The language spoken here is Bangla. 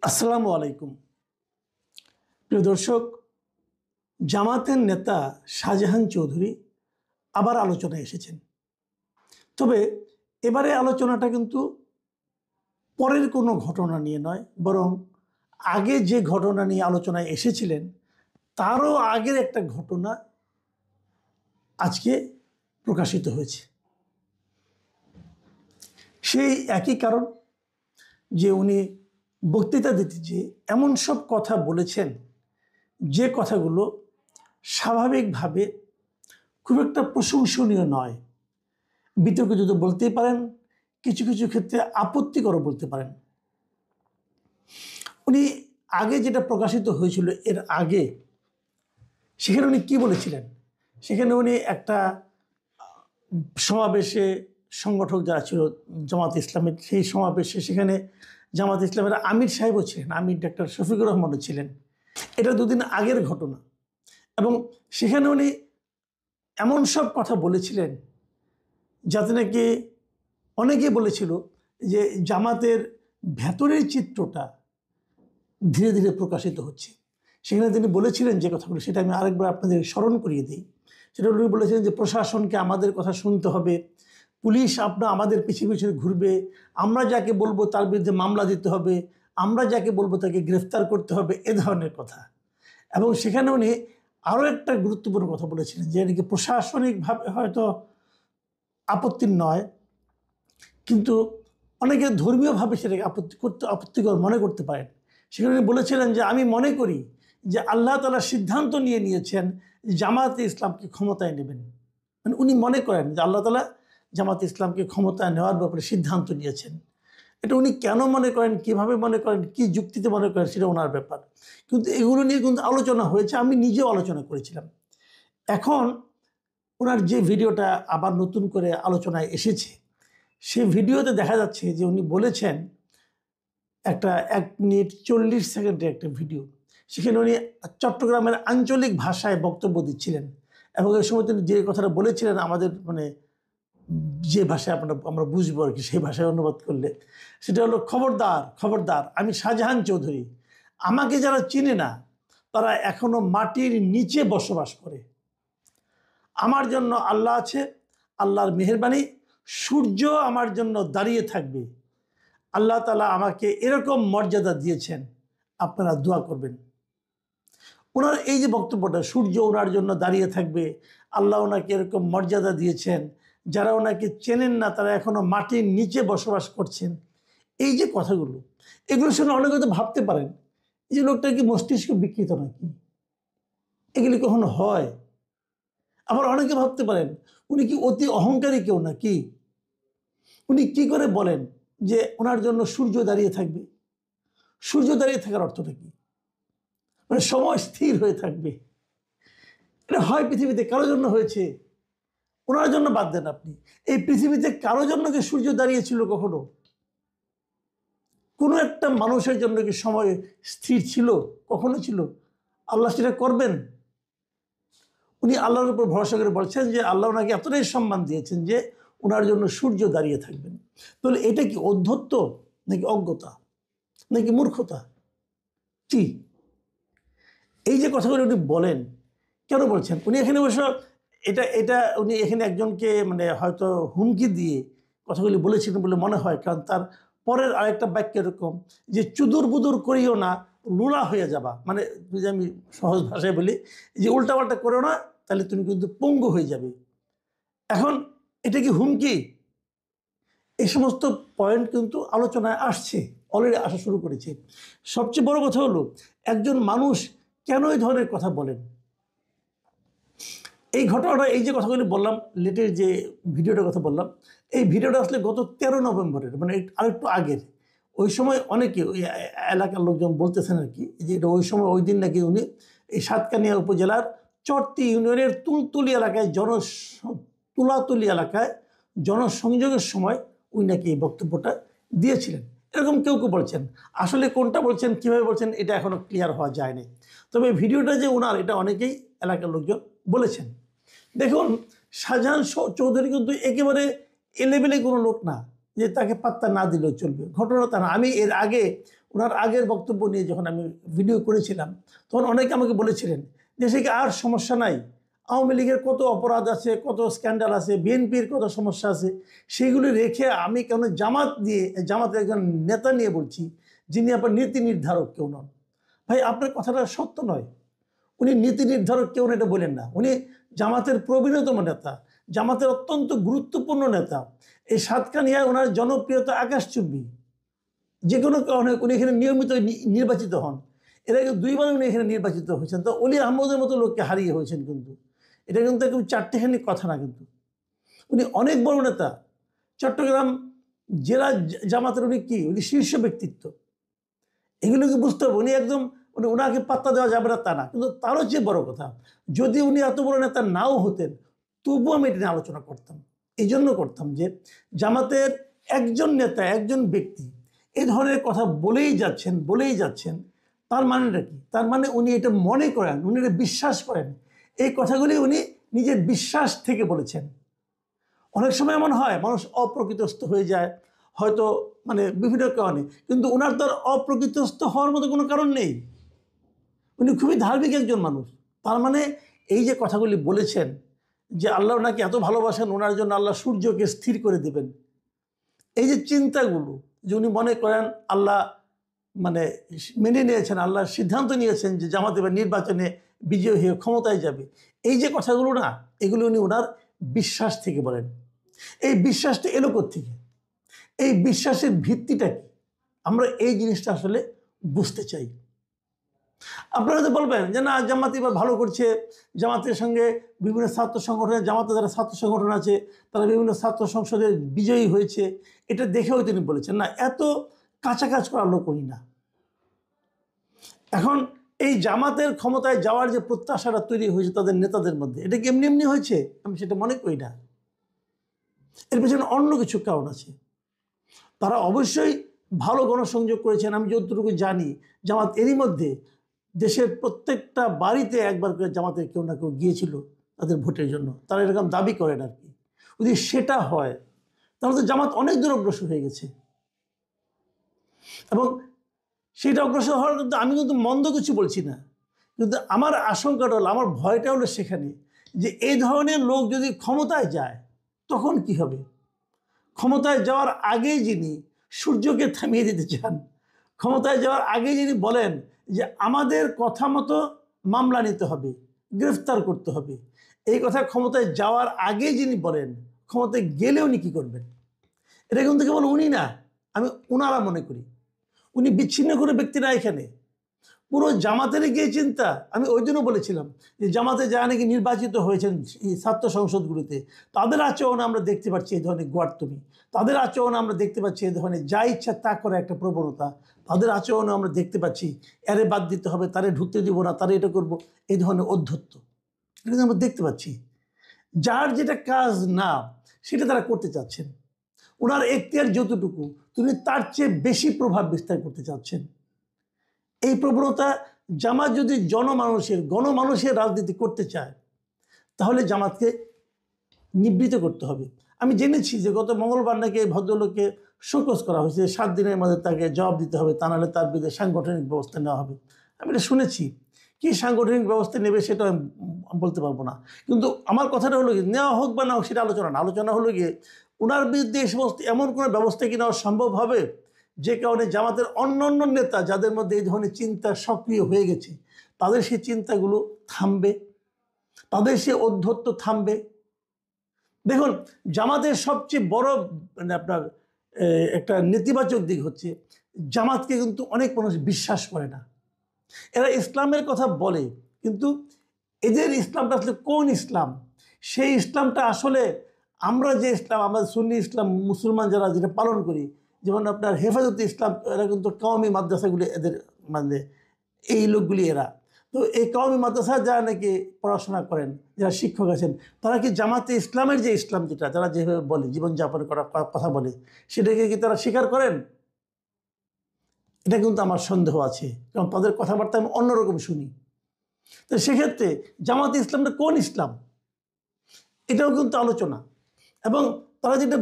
আসসালামু আলাইকুম। প্রিয় দর্শক, জামাতের নেতা শাহজাহান চৌধুরী আবার আলোচনায় এসেছেন। তবে এবারে আলোচনাটা কিন্তু পরের কোনো ঘটনা নিয়ে নয়, বরং আগে যে ঘটনা নিয়ে আলোচনায় এসেছিলেন তারও আগের একটা ঘটনা আজকে প্রকাশিত হয়েছে। সেই একই কারণ যে উনি বক্তৃতা দিতে যে এমন সব কথা বলেছেন যে কথাগুলো স্বাভাবিকভাবে খুব একটা প্রশংসনীয় নয়। বিতর্কিত তো বলতেই পারেন, কিছু কিছু ক্ষেত্রে আপত্তিকরও বলতে পারেন। উনি আগে যেটা প্রকাশিত হয়েছিল এর আগে, সেখানে উনি কী বলেছিলেন? সেখানে উনি একটা সমাবেশে সংগঠক যারা ছিল জামাত ইসলামের, সেই সমাবেশে সেখানে জামাত ইসলামের আমির সাহেবও ছিলেন, আমির ডাক্তার শফিকুর রহমানও ছিলেন। এটা দুদিন আগের ঘটনা। এবং সেখানে উনি এমন সব কথা বলেছিলেন যাতে নাকি অনেকে বলেছিল যে জামাতের ভেতরের চিত্রটা ধীরে ধীরে প্রকাশিত হচ্ছে। সেখানে তিনি বলেছিলেন যে কথাগুলো, সেটা আমি আরেকবার আপনাদের স্মরণ করিয়ে দিই। সেটা উনি বলেছিলেন যে প্রশাসনকে আমাদের কথা শুনতে হবে, পুলিশ আমাদের পিছিয়ে পিছিয়ে ঘুরবে, আমরা যাকে বলবো তার বিরুদ্ধে মামলা দিতে হবে, আমরা যাকে বলবো তাকে গ্রেফতার করতে হবে, এ ধরনের কথা। এবং সেখানে উনি আরও একটা গুরুত্বপূর্ণ কথা বলেছিলেন যে নাকি প্রশাসনিকভাবে হয়তো আপত্তির নয়, কিন্তু অনেকে ধর্মীয়ভাবে সেটাকে আপত্তিকর মনে করতে পারেন। সেখানে উনি বলেছিলেন যে আমি মনে করি যে আল্লাহ তাআলা সিদ্ধান্ত নিয়েছেন জামাতে ইসলামকে ক্ষমতায় নেবেন। মানে উনি মনে করেন যে আল্লাহ তাআলা জামাতে ইসলামকে ক্ষমতায় নেওয়ার ব্যাপারে সিদ্ধান্ত নিয়েছেন। এটা উনি কেন মনে করেন, কীভাবে মনে করেন, কী যুক্তিতে মনে করেন, সেটা ওনার ব্যাপার। কিন্তু এগুলো নিয়ে কিন্তু আলোচনা হয়েছে, আমি নিজেও আলোচনা করেছিলাম। এখন ওনার যে ভিডিওটা আবার নতুন করে আলোচনায় এসেছে, সেই ভিডিওতে দেখা যাচ্ছে যে উনি বলেছেন, একটা 1 মিনিট 40 সেকেন্ডের একটা ভিডিও, সেখানে উনি চট্টগ্রামের আঞ্চলিক ভাষায় বক্তব্য দিচ্ছিলেন। এবং এই সময় তিনি যে কথাটা বলেছিলেন আমাদের যে ভাষায় আমরা বুঝবো আর কি, সেই ভাষায় অনুবাদ করলে সেটা হলো, খবরদার খবরদার, আমি শাহজাহান চৌধুরী, আমাকে যারা চিনে না তারা এখনো মাটির নিচে বসবাস করে। আমার জন্য আল্লাহ আছে, আল্লাহর মেহেরবানি, সূর্য আমার জন্য দাঁড়িয়ে থাকবে। আল্লাহ তাআলা আমাকে এরকম মর্যাদা দিয়েছেন, আপনারা দোয়া করবেন। ওনার এই যে বক্তব্যটা, সূর্য ওনার জন্য দাঁড়িয়ে থাকবে, আল্লাহ ওনাকে এরকম মর্যাদা দিয়েছেন, যারা ওনাকে চেনেন না তারা এখনো মাটির নিচে বসবাস করছেন, এই যে কথাগুলো, এগুলো শুনে অনেকে তো ভাবতে পারেন যে লোকটা কি মস্তিষ্ক বিকৃত নাকি, এগুলি কখনো হয়? আবার অনেকে ভাবতে পারেন উনি কি অতি অহংকারী কেউ নাকি? উনি কি করে বলেন যে ওনার জন্য সূর্য দাঁড়িয়ে থাকবে? সূর্য দাঁড়িয়ে থাকার অর্থটা কি? মানে সময় স্থির হয়ে থাকবে। এটা হয় পৃথিবীতে কারোর জন্য হয়েছে? ওনার জন্য বাদ দেন আপনি, এই পৃথিবীতে কারোর জন্য কি সূর্য দাঁড়িয়েছিল কখনো? কোনো একটা মানুষের জন্য কি সময় স্থির ছিল? কখনো ছিল? আল্লাহ সেটা করবেন? উনি আল্লাহর উপর ভরসা করে বলছেন যে আল্লাহ ওনাকে এতটাই সম্মান দিয়েছেন যে ওনার জন্য সূর্য দাঁড়িয়ে থাকবেন। তাহলে এটা কি অধ্যত্ব, নাকি অজ্ঞতা, নাকি মূর্খতা? কি এই যে কথাগুলো উনি বলেন, কেন বলছেন? উনি এখানে অবশ্য এটা এটা উনি এখানে একজনকে হয়তো হুমকি দিয়ে কথাগুলি বলেছিলেন বলে মনে হয়, কারণ তার পরের আরেকটা বাক্য এরকম যে চুদুর বুদুর করিও না, লুলা হয়ে যাবা। মানে যদি আমি সহজ ভাষায় বলি যে উল্টাপাল্টা করো না, তাহলে তুমি কিন্তু পঙ্গু হয়ে যাবে। এখন এটা কি হুমকি? এই সমস্ত পয়েন্ট কিন্তু আলোচনায় আসছে, অলরেডি আসা শুরু করেছে। সবচেয়ে বড় কথা হলো, একজন মানুষ কেন এই ধরনের কথা বলেন? এই ঘটনাটা, এই যে কথাগুলি বললাম, লেটেস্ট যে ভিডিওটার কথা বললাম, এই ভিডিওটা আসলে গত 13 নভেম্বরের, মানে আরেকটু আগের। ওই সময় অনেকে ওই এলাকার লোকজন বলতেছেন আর কি, যে এটা ওই সময়, ওই দিন নাকি উনি এই সাতকানিয়া উপজেলার চরতি ইউনিয়নের তুলতুলি এলাকায় তুলাতুলি এলাকায় জনসংযোগের সময় উনি নাকি এই বক্তব্যটা দিয়েছিলেন, এরকম কেউ কেউ বলছেন। আসলে কোনটা বলছেন, কীভাবে বলছেন, এটা এখনও ক্লিয়ার হওয়া যায়নি। তবে ভিডিওটা যে ওনার, এটা অনেকেই এলাকার লোকজন বলেছেন। দেখুন, শাহজাহান চৌধুরী কিন্তু একেবারে এলেবেলে কোনো লোক না যে তাকে পাত্তা না দিলেও চলবে, ঘটনা তা না। আমি এর আগে ওনার আগের বক্তব্য নিয়ে যখন আমি ভিডিও করেছিলাম তখন অনেকে আমাকে বলেছিলেন যে সে কি আর সমস্যা নাই, আওয়ামী লীগের কত অপরাধ আছে, কত স্ক্যান্ডাল আছে, বিএনপির কত সমস্যা আছে, সেগুলি রেখে আমি কেন জামাতের একজন নেতা নিয়ে বলছি যিনি আপনার নীতি নির্ধারক কেউ নন। ভাই আপনার কথাটা সত্য নয়, উনি নীতি নির্ধারক কেউ এটা বলেন না, উনি জামাতের প্রবীণতম নেতা, জামাতের অত্যন্ত গুরুত্বপূর্ণ নেতা। এই সাতকানিয়ায় ওনার জনপ্রিয়তা আকাশচুম্বী, যে কোনো কারণে উনি এখানে নিয়মিত নির্বাচিত হন। এর আগে 2বার উনি এখানে নির্বাচিত হয়েছেন, তো অলি আহমদের মতো লোককে হারিয়ে হয়েছেন। কিন্তু এটা কিন্তু একদম চারটেখানি কথা না, কিন্তু উনি অনেক বড় নেতা। চট্টগ্রাম জেলা জামাতের উনি শীর্ষ ব্যক্তিত্ব, এগুলোকে বুঝতে হবে। উনি একদম ওনাকে পাত্তা দেওয়া যাবে না তা না, কিন্তু তারও চেয়ে বড় কথা, যদি উনি এত বড় নেতা নাও হতেন তবুও আমি এটা নিয়ে আলোচনা করতাম। এই জন্য করতাম যে জামাতের একজন নেতা, একজন ব্যক্তি এই ধরনের কথা বলেই যাচ্ছেন, তার মানেটা কি? তার মানে উনি এটা মনে করেন, উনি এটা বিশ্বাস করেন, এই কথাগুলি উনি নিজের বিশ্বাস থেকে বলেছেন। অনেক সময় এমন হয় মানুষ অপ্রকৃতস্থ হয়ে যায় হয়তো বিভিন্ন কারণে, কিন্তু ওনার তো আর অপ্রকৃতস্থ হওয়ার মতো কোনো কারণ নেই। উনি খুবই ধার্মিক একজন মানুষ। তার মানে এই যে কথাগুলি বলেছেন যে আল্লাহ ওনাকে এত ভালোবাসেন, ওনার জন্য আল্লাহ সূর্যকে স্থির করে দেবেন, এই যে চিন্তাগুলো যে উনি মনে করেন আল্লাহ মেনে নিয়েছেন, আল্লাহ সিদ্ধান্ত নিয়েছেন যে জামাত এবার নির্বাচনে বিজয়ী হয়ে ক্ষমতায় যাবে, এই যে কথাগুলো না, এগুলো উনি ওনার বিশ্বাস থেকে বলেন। এই বিশ্বাসটা এলো কোত্থেকে? এই বিশ্বাসের ভিত্তিটা কি? আমরা এই জিনিসটা আসলে বুঝতে চাই। আপনারা তো বলবেন যে না, জামাত এবার ভালো করছে, জামাতের সঙ্গে বিভিন্ন ছাত্র সংগঠনের, জামাতে যারা ছাত্র সংগঠন আছে তারা বিভিন্ন ছাত্র সংসদে বিজয়ী হয়েছে, এটা দেখেও তিনি বলেছেন। না, এত কাঁচা কাজ করার লোক উনি না। এখন এই জামাতের ক্ষমতায় যাওয়ার যে প্রত্যাশাটা তৈরি হয়েছে তাদের নেতাদের মধ্যে, এটা কি এমনি এমনি হয়েছে? আমি সেটা মনে করি না। এর পেছনে অন্য কিছু কারণ আছে। তারা অবশ্যই ভালো গণসংযোগ করেছেন। আমি যতটুকু জানি জামাত এরই মধ্যে দেশের প্রত্যেকটা বাড়িতে একবার করে জামাতের কেউ না কেউ গিয়েছিল তাদের ভোটের জন্য, তারা এরকম দাবি করেন আর কি। যদি সেটা হয় তাহলে তো জামাত অনেক দূর অগ্রসর হয়ে গেছে। এবং সেটা অগ্রসর হওয়ার কিন্তু আমি কিন্তু মন্দ কিছু বলছি না, কিন্তু আমার আশঙ্কাটা হলো, আমার ভয়টা হলো সেখানে যে এই ধরনের লোক যদি ক্ষমতায় যায় তখন কি হবে। ক্ষমতায় যাওয়ার আগেই যিনি সূর্যকে থামিয়ে দিতে চান, ক্ষমতায় যাওয়ার আগেই যিনি বলেন যে আমাদের কথা মতো মামলা নিতে হবে, গ্রেফতার করতে হবে, এই কথা ক্ষমতায় যাওয়ার আগেই যিনি বলেন, ক্ষমতায় গেলে উনি কী করবেন? এটা কিন্তু কেবল উনি না, আমি ওনারা মনে করি উনি বিচ্ছিন্ন করে ব্যক্তি না, এখানে পুরো জামাতের গিয়ে চিন্তা। আমি ওই জন্য বলেছিলাম যে জামাতে যারা নাকি নির্বাচিত হয়েছেন ছাত্র সংসদগুলিতে, তাদের আচরণ আমরা দেখতে পাচ্ছি এই ধরনের গোয়ার্তমি, তাদের আচরণ আমরা দেখতে পাচ্ছি এই ধরনের যা ইচ্ছা তা করে একটা প্রবণতা, তাদের আচরণ আমরা দেখতে পাচ্ছি এরে বাদ দিতে হবে, তারে ঢুকতে দিব না, তারে এটা করব, এই ধরনের অধ্যত্ব এটা আমরা দেখতে পাচ্ছি। যার যেটা কাজ না সেটা তারা করতে চাচ্ছেন, ওনার এখতিয়ার যতটুকু তিনি তার চেয়ে বেশি প্রভাব বিস্তার করতে চাচ্ছেন। এই প্রবণতা জামাত যদি গণমানুষের রাজনীতি করতে চায় তাহলে জামাতকে নিবৃত করতে হবে। আমি জেনেছি যে গত মঙ্গলবার নাকি এই ভদ্রলোককে শোকজ করা হয়েছে, 7 দিনের মধ্যে তাকে জবাব দিতে হবে, তা নাহলে তার বিরুদ্ধে সাংগঠনিক ব্যবস্থা নেওয়া হবে। আমি এটা শুনেছি, কি সাংগঠনিক ব্যবস্থা নেবে সেটা আমি বলতে পারবো না, কিন্তু আমার কথাটা হলো গিয়ে নেওয়া হোক বা না হোক সেটা আলোচনা হলো গিয়ে ওনার বিরুদ্ধে এই সমস্ত এমন কোনো ব্যবস্থা কি নেওয়া সম্ভব হবে যে কারণে জামাতের অন্য নেতা যাদের মধ্যে এই ধরনের চিন্তা সক্রিয় হয়ে গেছে তাদের সেই চিন্তাগুলো থামবে, তাদের সে অধ্যত্ব থামবে। দেখুন, জামাতের সবচেয়ে বড় আপনার একটা নেতিবাচক দিক হচ্ছে জামাতকে কিন্তু অনেক মানুষ বিশ্বাস করে না। এরা ইসলামের কথা বলে, কিন্তু এদের ইসলামটা আসলে কোন ইসলাম? সেই ইসলামটা আসলে আমরা যে ইসলাম, আমরা সুন্নি ইসলাম মুসলমান যারা যেটা পালন করি, যেমন আপনার হেফাজতে ইসলাম, এরা কিন্তু কওমি মাদ্রাসাগুলি এদের এই লোকগুলি এরা। তো এই কওমি মাদ্রাসায় যারা নাকি পড়াশোনা করেন, যারা শিক্ষক আছেন, তারা কি জামাতে ইসলামের যে ইসলাম যেটা যারা যেভাবে বলে জীবনযাপন করার কথা বলে সেটাকে কি তারা স্বীকার করেন? এটা কিন্তু আমার সন্দেহ আছে, কারণ তাদের কথাবার্তা আমি অন্যরকম শুনি। তো সেক্ষেত্রে জামাতে ইসলামটা কোন ইসলাম এটাও কিন্তু আলোচনা। এবং তারা যেটা